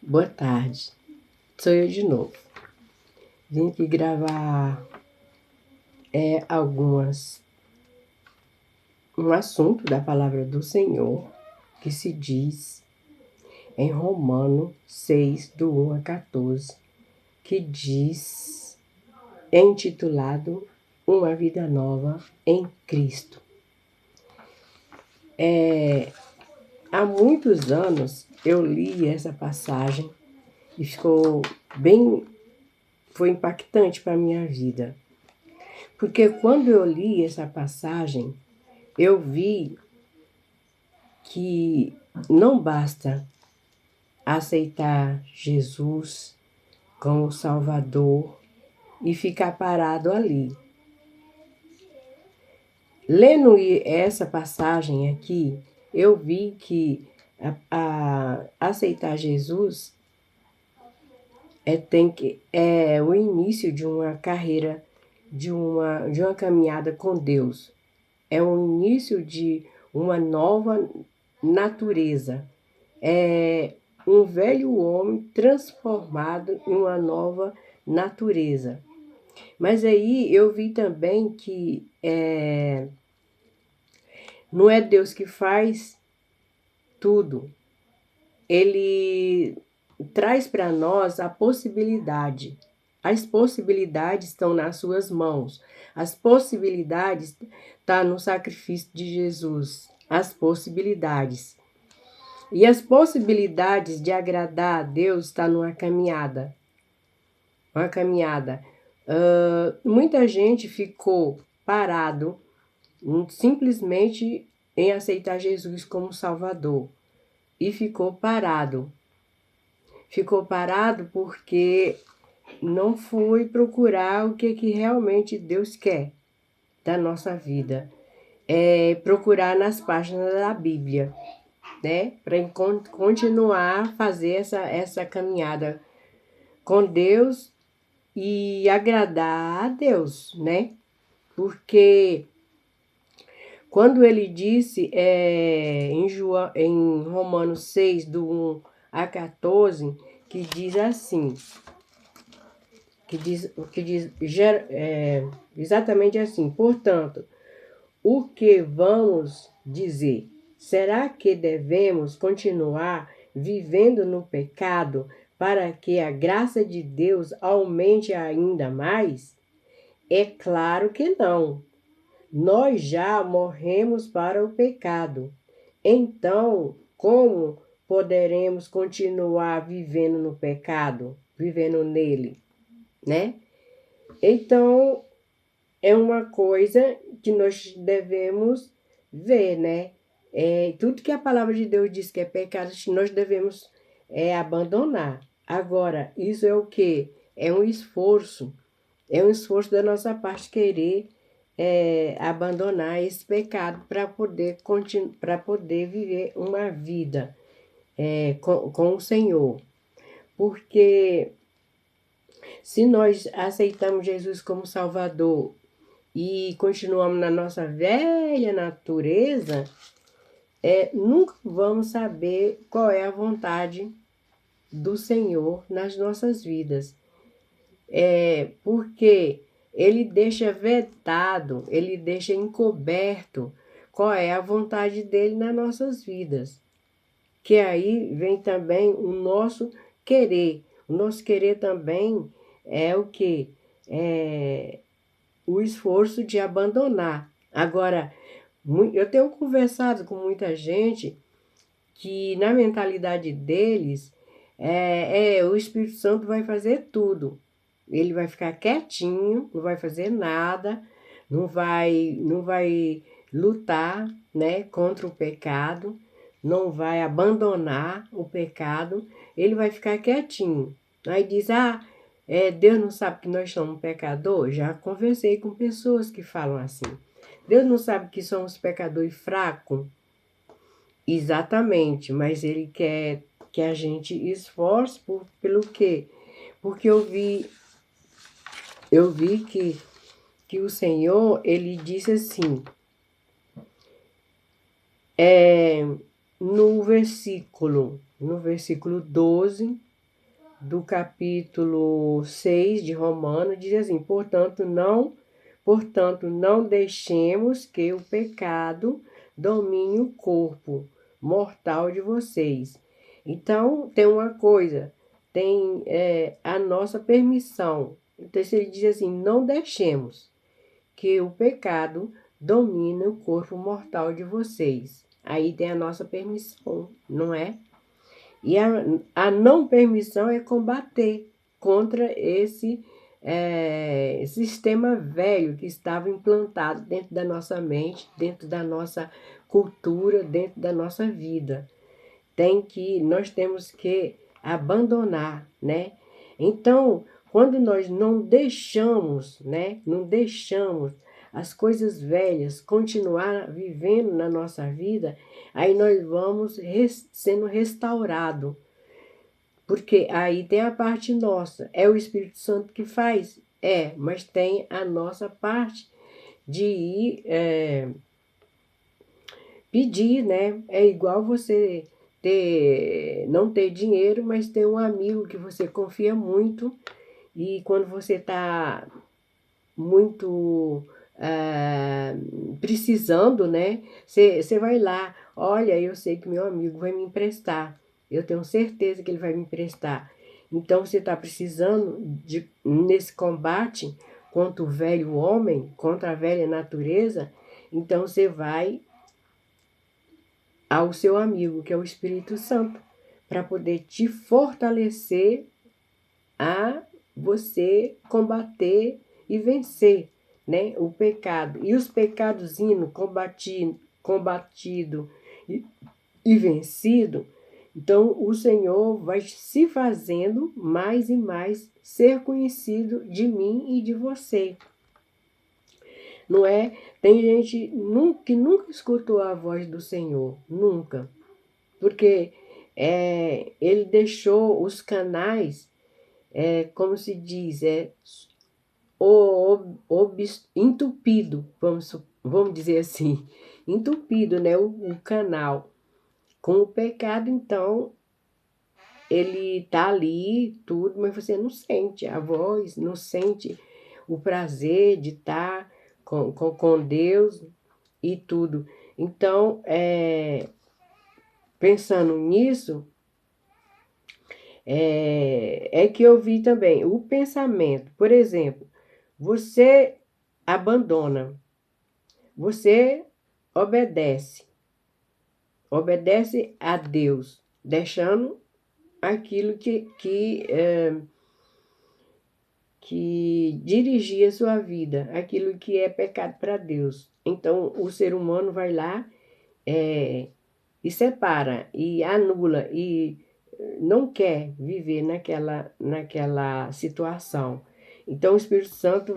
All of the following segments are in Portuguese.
Boa tarde, sou eu de novo. Vim aqui gravar um assunto da palavra do Senhor que se diz em Romanos 6, do 1 a 14, que diz, intitulado Uma Vida Nova em Cristo. Há muitos anos eu li essa passagem e foi impactante para a minha vida. Porque quando eu li essa passagem, eu vi que não basta aceitar Jesus como Salvador e ficar parado ali. Lendo essa passagem aqui, eu vi que aceitar Jesus é o início de uma carreira, de uma caminhada com Deus. É o início de uma nova natureza. É um velho homem transformado em uma nova natureza. Mas aí eu vi também que não é Deus que faz tudo. Ele traz para nós a possibilidade. As possibilidades estão nas suas mãos. As possibilidades estão no sacrifício de Jesus. As possibilidades. E as possibilidades de agradar a Deus estão numa caminhada. Uma caminhada. Muita gente ficou parado simplesmente em aceitar Jesus como Salvador. E ficou parado. Ficou parado porque não foi procurar o que realmente Deus quer da nossa vida. É procurar nas páginas da Bíblia, né? Para continuar a fazer essa caminhada com Deus e agradar a Deus, né? Porque quando ele disse em Romanos 6, do 1 a 14, que diz assim, exatamente assim: portanto, o que vamos dizer? Será que devemos continuar vivendo no pecado para que a graça de Deus aumente ainda mais? É claro que não. Nós já morremos para o pecado. Então, como poderemos continuar vivendo no pecado, vivendo nele, né? Então, é uma coisa que nós devemos ver, né? Tudo que a palavra de Deus diz que é pecado, nós devemos abandonar. Agora, isso é o quê? É um esforço da nossa parte querer abandonar esse pecado para poder viver uma vida com o Senhor. Porque se nós aceitamos Jesus como Salvador e continuamos na nossa velha natureza, nunca vamos saber qual é a vontade do Senhor nas nossas vidas. Porque ele deixa vetado, ele deixa encoberto qual é a vontade dele nas nossas vidas. Que aí vem também o nosso querer. O nosso querer também é o quê? O esforço de abandonar. Agora, eu tenho conversado com muita gente que na mentalidade deles o Espírito Santo vai fazer tudo. Ele vai ficar quietinho, não vai fazer nada, não vai lutar, né, contra o pecado, não vai abandonar o pecado, ele vai ficar quietinho. Aí diz, Deus não sabe que nós somos pecadores? Já conversei com pessoas que falam assim. Deus não sabe que somos pecadores fracos? Exatamente, mas ele quer que a gente esforce pelo quê? Porque eu vi que o Senhor, ele disse assim, no versículo 12, do capítulo 6 de Romanos, diz assim: portanto, não deixemos que o pecado domine o corpo mortal de vocês. Então, tem uma coisa, tem a nossa permissão. Então, se ele diz assim: não deixemos que o pecado domine o corpo mortal de vocês. Aí tem a nossa permissão, não é? E a não permissão é combater contra esse sistema velho que estava implantado dentro da nossa mente, dentro da nossa cultura, dentro da nossa vida. Nós temos que abandonar, né? Então, quando nós não deixamos, né? Não deixamos as coisas velhas continuar vivendo na nossa vida, aí nós vamos sendo restaurados. Porque aí tem a parte nossa, é o Espírito Santo que faz, mas tem a nossa parte de ir pedir, né? É igual você não ter dinheiro, mas ter um amigo que você confia muito e quando você está muito precisando, né? Você vai lá, olha, eu sei que meu amigo vai me emprestar, eu tenho certeza que ele vai me emprestar. Então você está precisando nesse combate contra o velho homem, contra a velha natureza, então você vai ao seu amigo, que é o Espírito Santo, para poder te fortalecer a você combater e vencer, né, o pecado. E os pecados indo combatido e vencido, então o Senhor vai se fazendo mais e mais ser conhecido de mim e de você. Não é? Tem gente que nunca escutou a voz do Senhor, nunca. Porque ele deixou os canais, como se diz, entupido, vamos dizer assim, entupido, né, o canal. Com o pecado, então, ele tá ali, tudo, mas você não sente a voz, não sente o prazer de estar com Deus e tudo. Então, pensando nisso, que eu vi também o pensamento. Por exemplo, você abandona, você obedece a Deus, deixando aquilo que dirigia a sua vida, aquilo que é pecado para Deus. Então, o ser humano vai lá e separa, e anula, e não quer viver naquela situação. Então, o Espírito Santo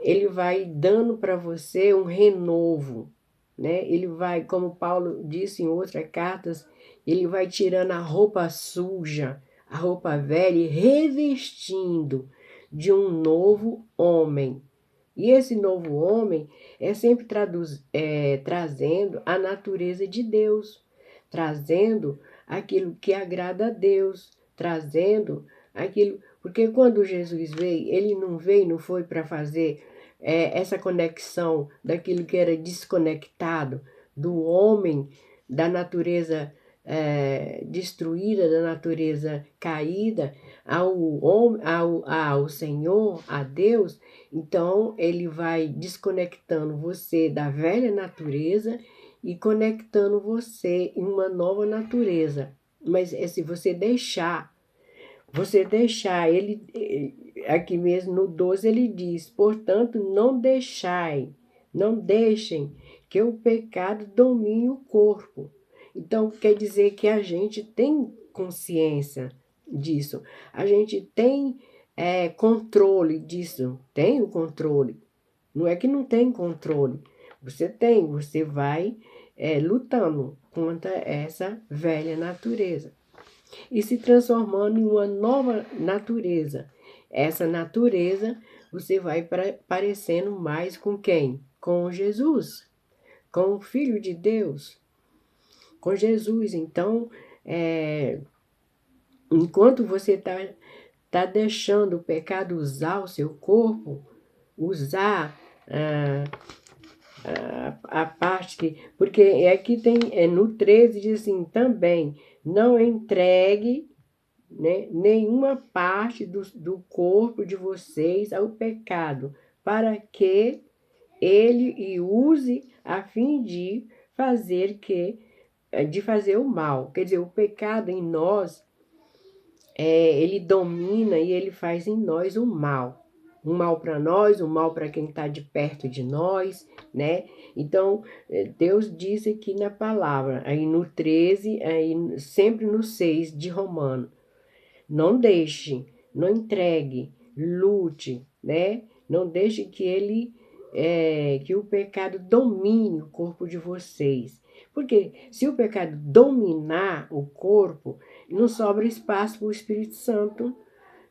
ele vai dando para você um renovo, né? Ele vai, como Paulo disse em outras cartas, ele vai tirando a roupa suja, a roupa velha e revestindo de um novo homem. E esse novo homem é sempre trazendo a natureza de Deus, trazendo aquilo que agrada a Deus, trazendo aquilo. Porque quando Jesus veio, ele não foi para fazer essa conexão daquilo que era desconectado do homem, da natureza destruída, da natureza caída, ao Senhor, a Deus. Então, ele vai desconectando você da velha natureza e conectando você em uma nova natureza. Mas é se você deixar, aqui mesmo no 12 ele diz, portanto, não deixem que o pecado domine o corpo. Então, quer dizer que a gente tem consciência disso, a gente tem controle disso, tem o controle. Não é que não tem controle, você vai lutando contra essa velha natureza e se transformando em uma nova natureza. Essa natureza você vai parecendo mais com quem? Com Jesus, com o Filho de Deus, com Jesus. Então, enquanto você está deixando o pecado usar o seu corpo, usar a parte que... Porque aqui tem, no 13 diz assim, também, não entregue, né, nenhuma parte do corpo de vocês ao pecado, para que ele use a fim de fazer o mal. Quer dizer, o pecado em nós, ele domina e ele faz em nós o mal. Um mal para nós, um mal para quem está de perto de nós, né? Então, Deus diz aqui na palavra, aí no 13, aí sempre no 6 de Romano, não deixe, não entregue, lute, né? Não deixe que o pecado domine o corpo de vocês. Porque se o pecado dominar o corpo, não sobra espaço para o Espírito Santo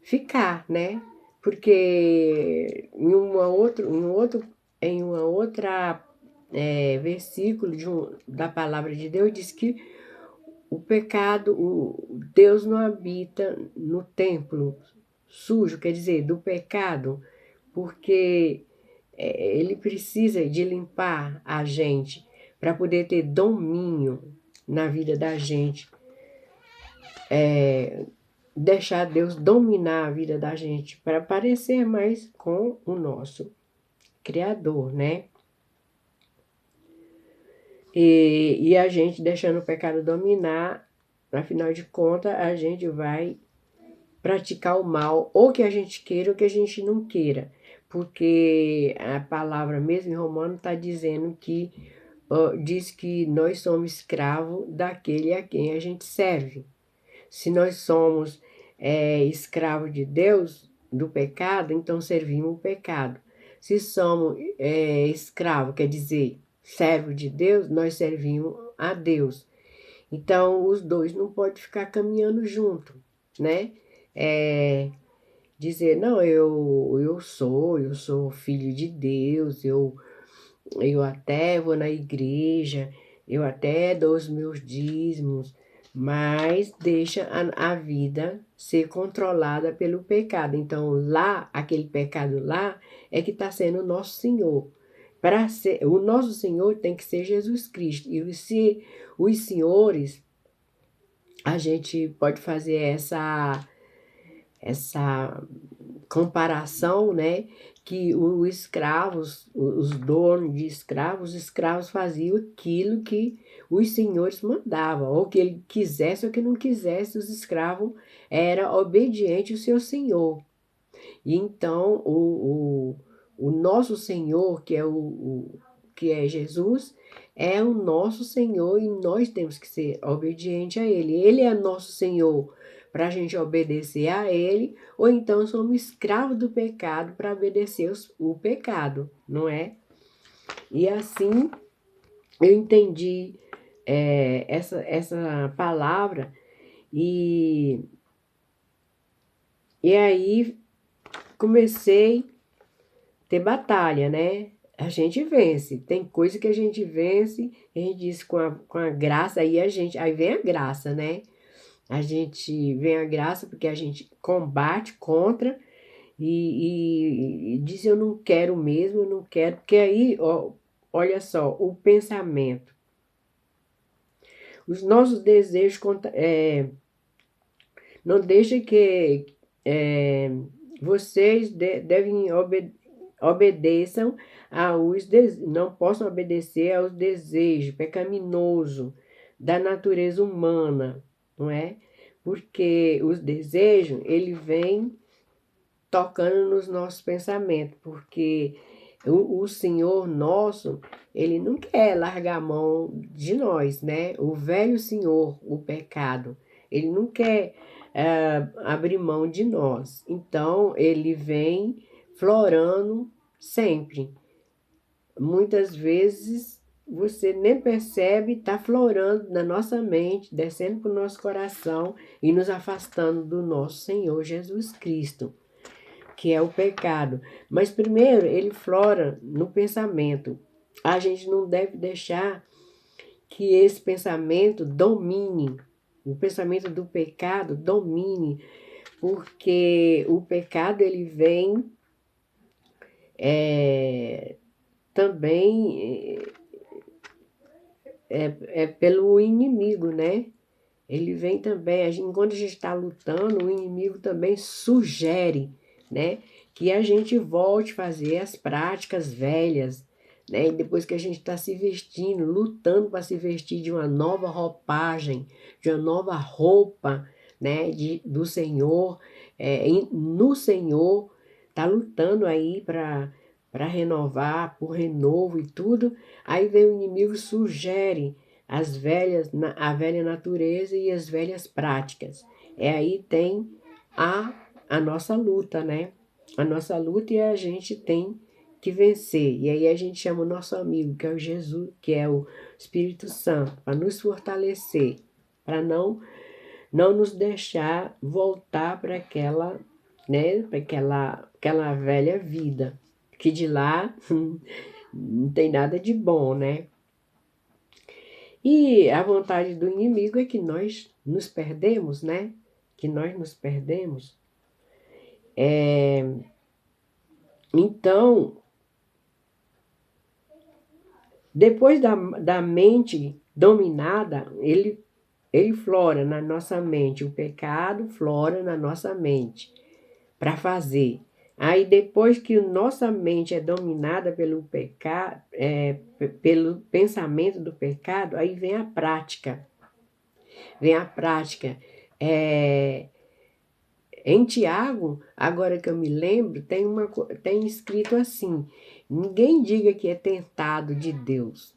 ficar, né? Porque em uma outra versículo da palavra de Deus diz que o pecado, Deus não habita no templo sujo, quer dizer, do pecado, porque ele precisa de limpar a gente para poder ter domínio na vida da gente, deixar Deus dominar a vida da gente para parecer mais com o nosso Criador, né? E a gente deixando o pecado dominar, afinal de contas, a gente vai praticar o mal, ou que a gente queira ou que a gente não queira. Porque a palavra mesmo em Romano está dizendo que diz que nós somos escravos daquele a quem a gente serve. Se nós somos escravos de Deus, do pecado, então servimos o pecado. Se somos escravos, quer dizer, servo de Deus, nós servimos a Deus. Então, os dois não podem ficar caminhando junto, né? Dizer, não, eu sou filho de Deus, eu até vou na igreja, eu até dou os meus dízimos, mas deixa a vida ser controlada pelo pecado. Então, lá, aquele pecado lá, é que está sendo o nosso Senhor. O nosso Senhor tem que ser Jesus Cristo. E se os senhores, a gente pode fazer essa comparação, né? Que os escravos, os donos de escravos, os escravos faziam aquilo que os senhores mandavam, ou que ele quisesse ou que não quisesse, os escravos eram obedientes ao seu senhor. E então o nosso Senhor, que é Jesus, é o nosso Senhor e nós temos que ser obedientes a Ele. Ele é nosso Senhor para a gente obedecer a Ele, ou então somos escravos do pecado para obedecer o pecado, não é? E assim eu entendi essa palavra e aí comecei a ter batalha, né? A gente vence, tem coisa que a gente vence, a gente diz com a graça, aí vem a graça, né? A gente vem a graça porque a gente combate contra e diz eu não quero mesmo, eu não quero, porque aí, ó, olha só, o pensamento, os nossos desejos, não deixa que vocês devem obedeçam não possam obedecer aos desejos pecaminosos da natureza humana, não é? Porque os desejos, ele vem tocando nos nossos pensamentos, porque o Senhor nosso, ele não quer largar a mão de nós, né? O velho Senhor, o pecado, ele não quer abrir mão de nós. Então, ele vem florando sempre. Muitas vezes você nem percebe, está florando na nossa mente, descendo para o nosso coração e nos afastando do nosso Senhor Jesus Cristo, que é o pecado. Mas primeiro ele flora no pensamento. A gente não deve deixar que esse pensamento domine o pensamento do pecado domine, porque o pecado ele vem também pelo inimigo, né? Ele vem também, enquanto a gente está lutando, o inimigo também sugere, né? Que a gente volte a fazer as práticas velhas, né? E depois que a gente está se vestindo, lutando para se vestir de uma nova roupagem, de uma nova roupa, né? Do Senhor, no Senhor, está lutando aí para renovar, por renovo e tudo. Aí vem o inimigo, sugere a velha natureza e as velhas práticas. Aí tem a nossa luta, né? A nossa luta, e a gente tem que vencer. E aí a gente chama o nosso amigo, que é o Jesus, que é o Espírito Santo, para nos fortalecer, para não nos deixar voltar para aquela, né, para aquela velha vida, que de lá não tem nada de bom, né? E a vontade do inimigo é que nós nos perdemos, né? Que nós nos perdemos. Então, depois da mente dominada, ele flora na nossa mente. O pecado flora na nossa mente para fazer. Aí depois que nossa mente é dominada pelo pecado, pelo pensamento do pecado, aí vem a prática. Vem a prática. Em Tiago, agora que eu me lembro, tem escrito assim: ninguém diga que é tentado de Deus.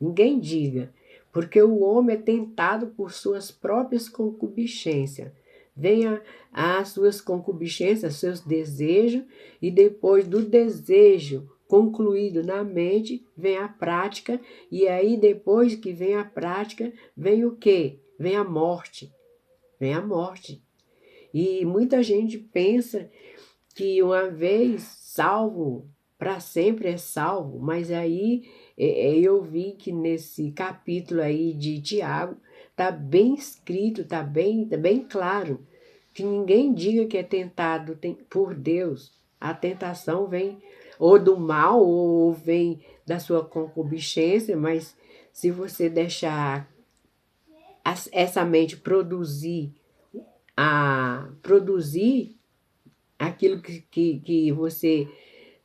Ninguém diga, porque o homem é tentado por suas próprias concupiscências. Venha as suas concupiscências, seus desejos, e depois do desejo concluído na mente, vem a prática, e aí depois que vem a prática, vem o quê? Vem a morte. Vem a morte. E muita gente pensa que uma vez salvo, para sempre é salvo, mas aí eu vi que nesse capítulo aí de Tiago está bem escrito, está bem claro, que ninguém diga que é tentado por Deus. A tentação vem ou do mal ou vem da sua concupiscência, mas se você deixar essa mente produzir aquilo que você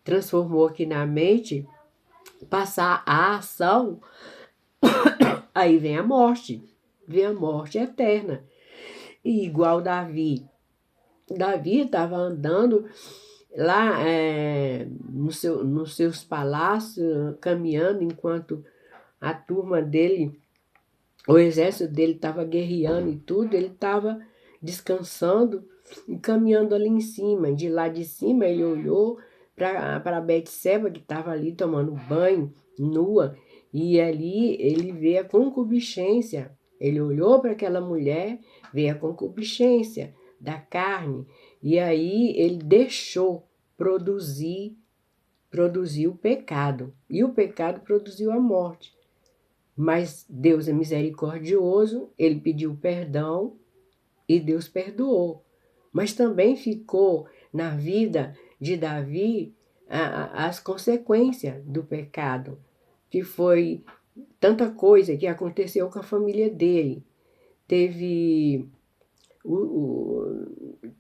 transformou aqui na mente, passar a ação, aí vem a morte eterna. E igual Davi estava andando lá nos seus palácios, caminhando, enquanto a turma dele, o exército dele estava guerreando e tudo, ele estava descansando e caminhando ali em cima. De lá de cima ele olhou para Betseba, que estava ali tomando banho, nua, e ali ele vê a concupiscência. Ele olhou para aquela mulher, vê a concupiscência da carne, e aí ele deixou produzir o pecado, e o pecado produziu a morte. Mas Deus é misericordioso, ele pediu perdão e Deus perdoou. Mas também ficou na vida de Davi as consequências do pecado, que foi tanta coisa que aconteceu com a família dele. Teve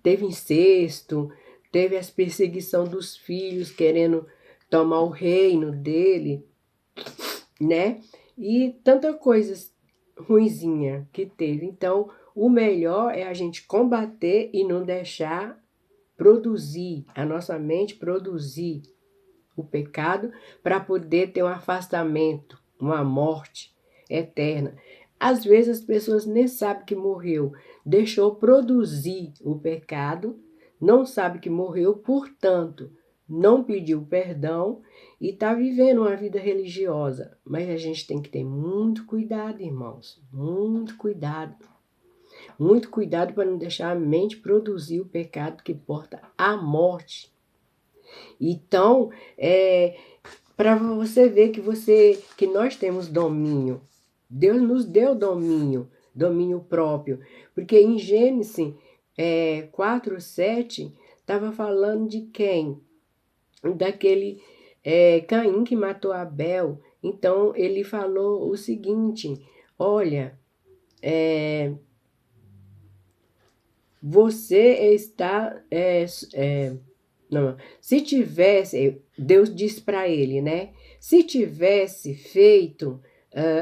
teve incesto, teve as perseguição dos filhos querendo tomar o reino dele, né? E tanta coisa ruinzinha que teve. Então, o melhor é a gente combater e não deixar produzir, a nossa mente produzir o pecado para poder ter um afastamento, uma morte eterna. Às vezes as pessoas nem sabem que morreu, deixou produzir o pecado, não sabe que morreu, portanto, não pediu perdão e está vivendo uma vida religiosa. Mas a gente tem que ter muito cuidado, irmãos, muito cuidado. Muito cuidado para não deixar a mente produzir o pecado que porta à morte. Então, para você ver que nós temos domínio. Deus nos deu domínio domínio próprio. Porque em Gênesis 4:7 estava falando de quem? Daquele Caim que matou Abel. Então ele falou o seguinte: olha, você está. Não, se tivesse, Deus disse para ele, né? Se tivesse feito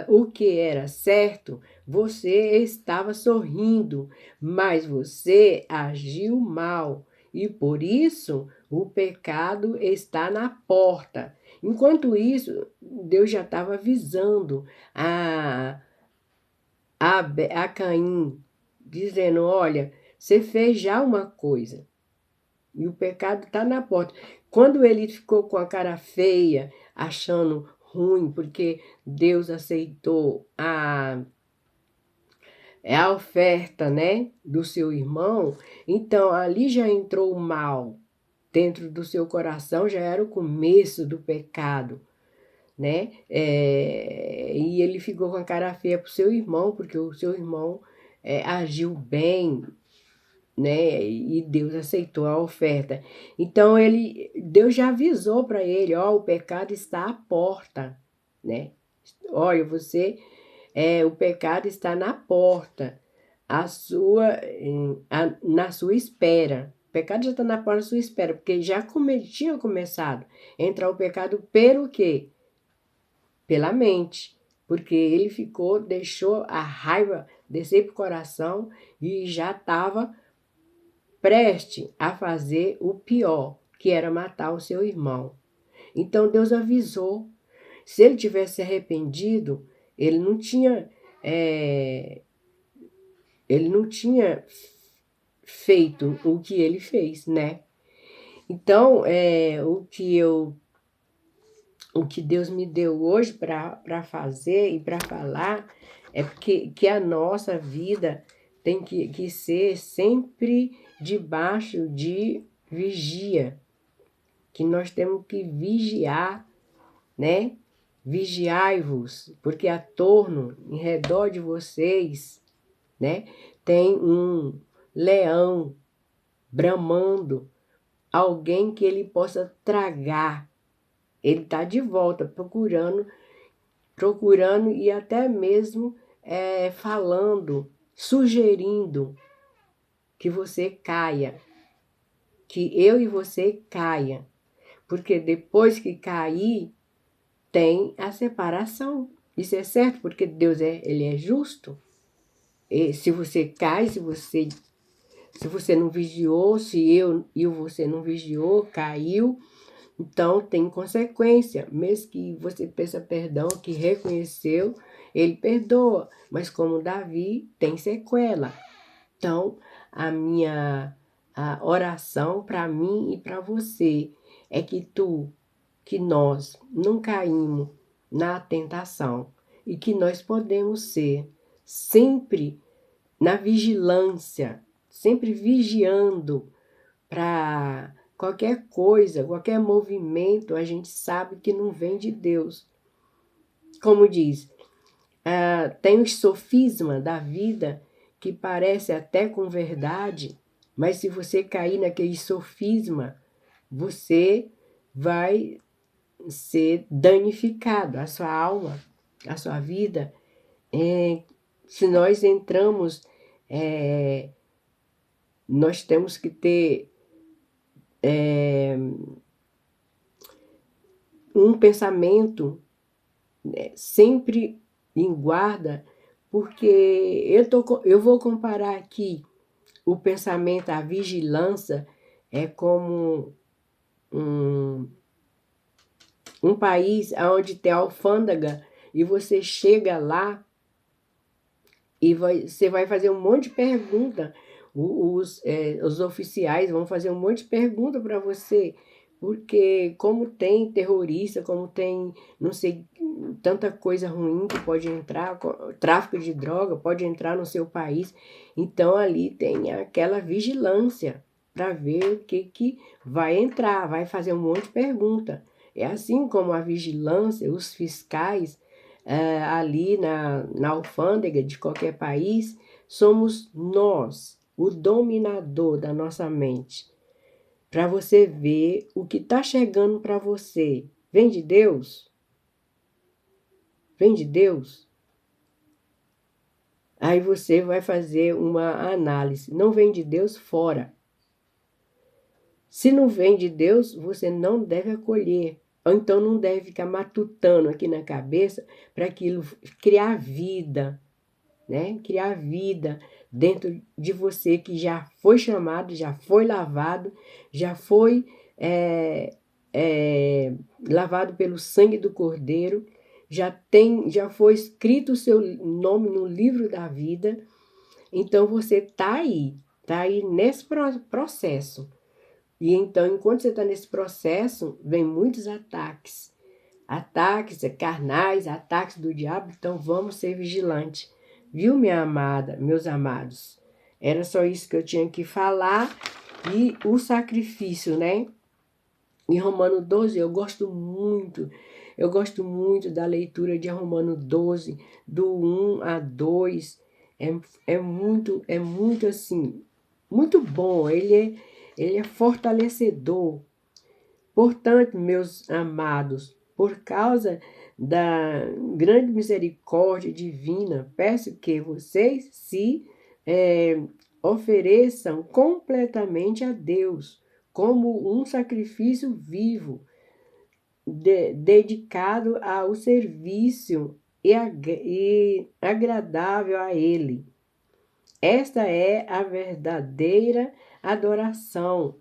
o que era certo, você estava sorrindo, mas você agiu mal e por isso o pecado está na porta. Enquanto isso, Deus já estava avisando a Caim, dizendo: olha, você fez já uma coisa. E o pecado está na porta. Quando ele ficou com a cara feia, achando ruim, porque Deus aceitou a oferta, né, do seu irmão, então ali já entrou o mal dentro do seu coração, já era o começo do pecado, né? E ele ficou com a cara feia para o seu irmão, porque o seu irmão agiu bem, né? E Deus aceitou a oferta. Então Deus já avisou para ele, ó, o pecado está à porta, né? Olha, o pecado está na porta, na sua espera. O pecado já está na porta da sua espera, porque já tinha começado a entrar o pecado pelo quê? Pela mente. Porque ele deixou a raiva descer para o coração e já estava preste a fazer o pior, que era matar o seu irmão. Então Deus avisou. Se ele tivesse se arrependido, ele não tinha feito o que ele fez, né? Então, o que Deus me deu hoje para fazer e para falar é que a nossa vida tem que ser sempre debaixo de vigia, que nós temos que vigiar, né? Vigiai-vos, porque a torno, em redor de vocês, né, tem um leão bramando, alguém que ele possa tragar. Ele está de volta, procurando e até mesmo falando, sugerindo que você caia, que eu e você caia, porque depois que cair, tem a separação. Isso é certo, porque Deus ele é justo. E se você cai, se você não vigiou, se eu e você não vigiou, caiu, então tem consequência. Mesmo que você peça perdão, que reconheceu, ele perdoa. Mas como Davi, tem sequela. Então, a oração para mim e para você é que nós não caímos na tentação e que nós podemos ser sempre na vigilância, sempre vigiando para qualquer coisa, qualquer movimento, a gente sabe que não vem de Deus. Como diz, tem os sofismas da vida que parece até com verdade, mas se você cair naquele sofisma, você vai ser danificado, a sua alma, a sua vida. Se nós entramos, nós temos que ter um pensamento sempre em guarda, porque eu vou comparar aqui o pensamento, a vigilância, é como um país onde tem alfândega e você chega lá e você vai fazer um monte de pergunta. Os oficiais vão fazer um monte de pergunta para você, porque como tem terrorista, como tem, não sei, tanta coisa ruim que pode entrar, tráfico de droga pode entrar no seu país, então ali tem aquela vigilância para ver o que vai entrar, vai fazer um monte de pergunta. É assim como a vigilância, os fiscais, ali na alfândega de qualquer país, somos nós, o dominador da nossa mente. Para você ver o que está chegando para você. Vem de Deus? Vem de Deus? Aí você vai fazer uma análise. Não vem de Deus, fora. Se não vem de Deus, você não deve acolher. Ou então não deve ficar matutando aqui na cabeça para aquilo criar vida, né? Criar vida dentro de você que já foi chamado, já foi lavado, já foi lavado pelo sangue do Cordeiro, já foi escrito o seu nome no livro da vida. Então você está aí nesse processo. E então, enquanto você está nesse processo, vem muitos ataques carnais, ataques do diabo. Então vamos ser vigilantes. Viu, minha amada, meus amados? Era só isso que eu tinha que falar. E o sacrifício, né? Em Romano 12, eu gosto muito da leitura de Romano 12, do 1 a 2. É muito assim, muito bom. Ele é fortalecedor. Portanto, meus amados, por causa da grande misericórdia divina, peço que vocês se ofereçam completamente a Deus, como um sacrifício vivo, dedicado ao serviço e agradável a Ele. Esta é a verdadeira adoração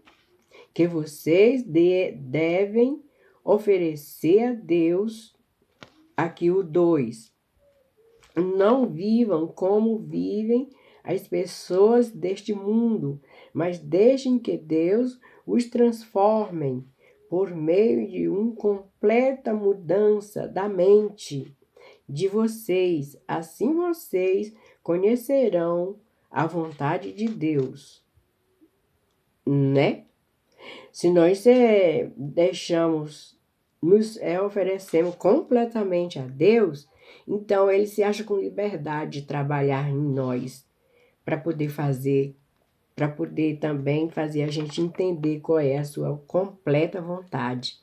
que vocês devem oferecer a Deus. Aqui o 2. Não vivam como vivem as pessoas deste mundo, mas deixem que Deus os transforme por meio de uma completa mudança da mente de vocês. Assim vocês conhecerão a vontade de Deus, né? Se nós oferecemos completamente a Deus, então Ele se acha com liberdade de trabalhar em nós para poder também fazer a gente entender qual é a sua completa vontade.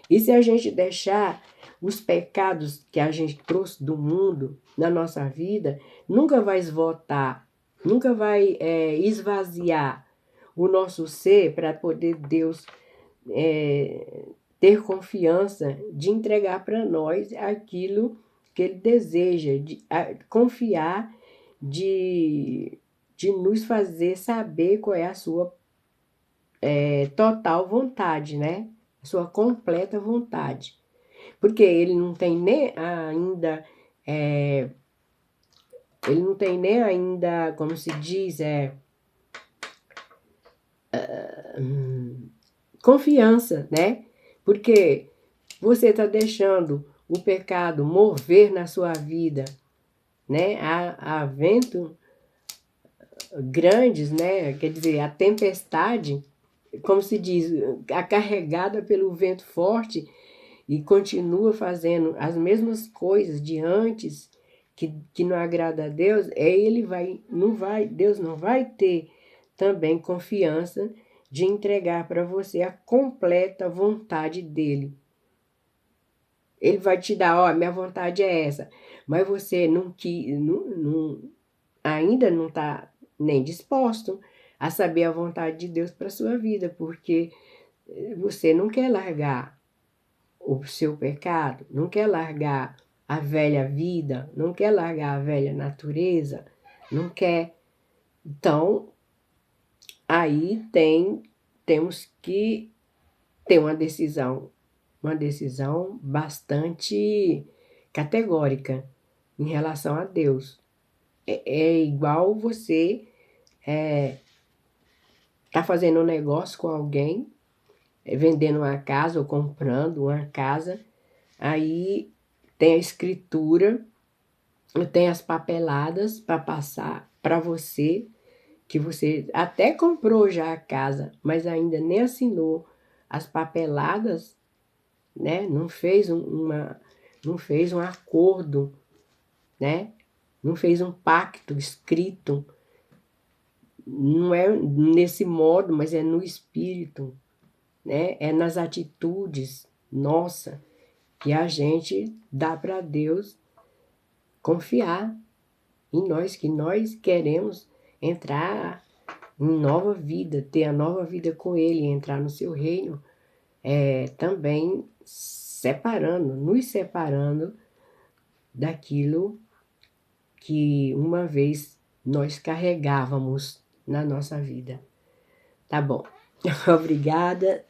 E se a gente deixar os pecados que a gente trouxe do mundo na nossa vida, nunca vai esgotar, nunca vai esvaziar o nosso ser para poder Deus ter confiança de entregar para nós aquilo que Ele deseja, confiar, de nos fazer saber qual é a sua total vontade, né? A sua completa vontade. Porque Ele não tem nem ainda, como se diz, confiança, né? Porque você está deixando o pecado mover na sua vida, né? Há ventos grandes, né? Quer dizer, a tempestade, como se diz, carregada pelo vento forte, e continua fazendo as mesmas coisas de antes, que não agrada a Deus, Deus não vai ter também confiança de entregar para você a completa vontade dele. Ele vai te dar, minha vontade é essa, mas você ainda não está nem disposto a saber a vontade de Deus para a sua vida, porque você não quer largar o seu pecado, não quer largar a velha vida, não quer largar a velha natureza, não quer. Então, aí temos que ter uma decisão bastante categórica em relação a Deus. É igual você tá fazendo um negócio com alguém, vendendo uma casa ou comprando uma casa, aí tem a escritura, tem as papeladas para passar para você, que você até comprou já a casa, mas ainda nem assinou as papeladas, né? Não fez não fez um acordo, né? Não fez um pacto escrito. Não é nesse modo, mas é no espírito, né? É nas atitudes nossa que a gente dá para Deus confiar em nós, que nós queremos entrar em nova vida, ter a nova vida com Ele, entrar no seu reino, também nos separando daquilo que uma vez nós carregávamos na nossa vida. Tá bom. Obrigada.